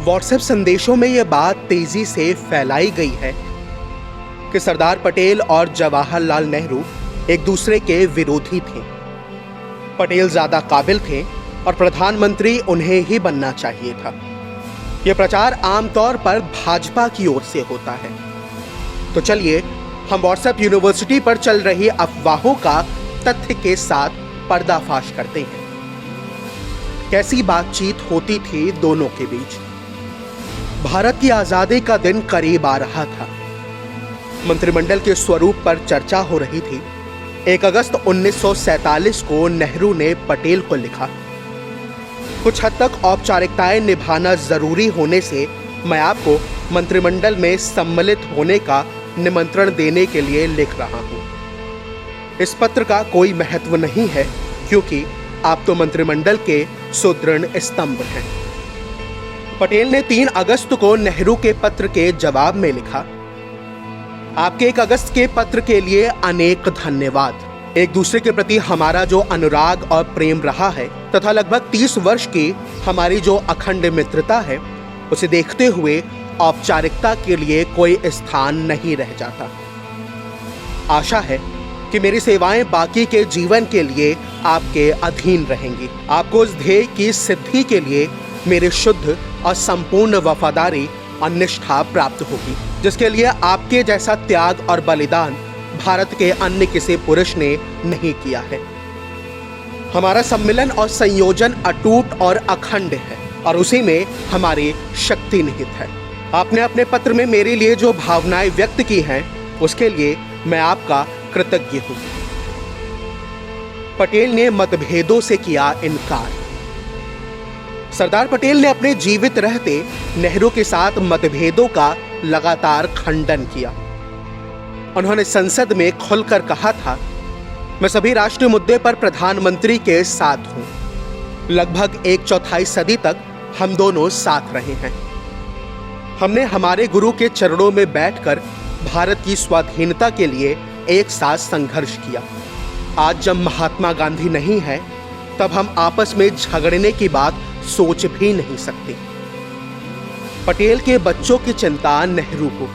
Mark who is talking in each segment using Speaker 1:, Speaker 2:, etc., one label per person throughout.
Speaker 1: WhatsApp संदेशों में यह बात तेजी से फैलाई गई है कि सरदार पटेल और जवाहरलाल नेहरू एक दूसरे के विरोधी थे। पटेल ज्यादा काबिल थे और प्रधानमंत्री उन्हें ही बनना चाहिए था। यह प्रचार आमतौर पर भाजपा की ओर से होता है। तो चलिए हम व्हाट्सएप यूनिवर्सिटी पर चल रही अफवाहों का तथ्य के साथ पर्दाफाश करते हैं। कैसी बातचीत होती थी दोनों के बीच। भारत की आजादी का दिन करीब आ रहा था। मंत्रिमंडल के स्वरूप पर चर्चा हो रही थी। 1 अगस्त 1947 को नेहरू ने पटेल को लिखा, कुछ हद तक औपचारिकताएं निभाना जरूरी होने से मैं आपको मंत्रिमंडल में सम्मिलित होने का निमंत्रण देने के लिए लिख रहा हूं। इस पत्र का कोई महत्व नहीं है क्योंकि आप तो मंत्रिमंडल के सुदृढ़ स्तंभ हैं। पटेल ने 3 अगस्त को नेहरू के पत्र के जवाब में लिखा, आपके 1 अगस्त के पत्र के लिए अनेक धन्यवाद। एक दूसरे के प्रति हमारा जो अनुराग और प्रेम रहा है तथा लगभग 30 वर्ष की हमारी जो अखंड मित्रता है, उसे देखते हुए औपचारिकता के लिए कोई स्थान नहीं रह जाता। आशा है कि मेरी सेवाएं बाकी के जीवन के लिए आपके अधीन रहेंगी। आपको उस ध्येय की सिद्धि के लिए मेरी शुद्ध और संपूर्ण वफादारी और निष्ठा प्राप्त होगी, जिसके लिए आपके जैसा त्याग और बलिदान भारत के अन्य किसी पुरुष ने नहीं किया है। हमारा सम्मिलन और संयोजन अटूट और अखंड है और उसी में हमारी शक्ति निहित है। आपने अपने पत्र में मेरे लिए जो भावनाएं व्यक्त की हैं, उसके लिए मैं आपका कृतज्ञ हूं। पटेल ने मतभेदों से किया इनकार। सरदार पटेल ने अपने जीवित रहते नेहरू के साथ मतभेदों का लगातार खंडन किया। उन्होंने संसद में खुलकर कहा था, मैं सभी राष्ट्रीय मुद्दे पर प्रधानमंत्री के साथ हूं। लगभग 1/4 सदी तक हम दोनों साथ रहे हैं। हमने हमारे गुरु के चरणों में बैठकर भारत की स्वाधीनता के लिए एक साथ संघर्ष किया। आज जब महात्मा गांधी नहीं है, तब हम आपस में झगड़ने की बात सोच भी नहीं सकते। पटेल के बच्चों की चिंता नेहरू को।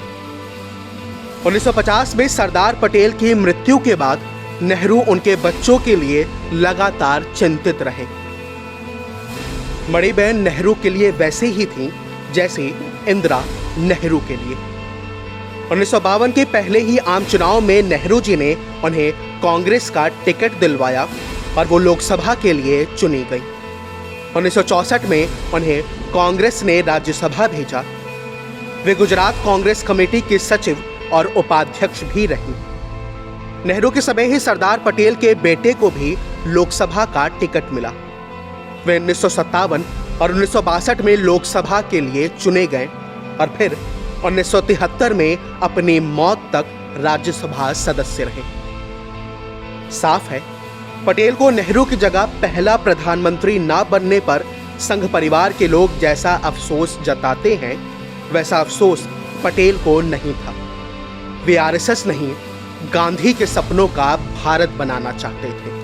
Speaker 1: 1950 में सरदार पटेल की मृत्यु के बाद नेहरू उनके बच्चों के लिए लगातार चिंतित रहे। बड़ी बहन नेहरू के लिए वैसे ही थी जैसे इंदिरा नेहरू के लिए। 1952 के पहले ही आम चुनाव में नेहरू जी ने उन्हें कांग्रेस का टिकट दिलवाया और वो लोकसभा के लिए चुनी गई। 1964 में उन्हें कांग्रेस ने राज्यसभा भेजा। वे गुजरात कांग्रेस कमेटी की सचिव और उपाध्यक्ष भी रहीं। नेहरू के समय ही सरदार पटेल के बेटे को भी लोकसभा का टिकट मिला। वे 1957 और 1962 में लोकसभा के लिए चुने गए और फिर 1973 में अपनी मौत तक राज्यसभा सदस्य रहे। साफ है, पटेल को नेहरू की जगह पहला प्रधानमंत्री ना बनने पर संघ परिवार के लोग जैसा अफसोस जताते हैं, वैसा अफसोस पटेल को नहीं था। वे आरएसएस नहीं, गांधी के सपनों का भारत बनाना चाहते थे।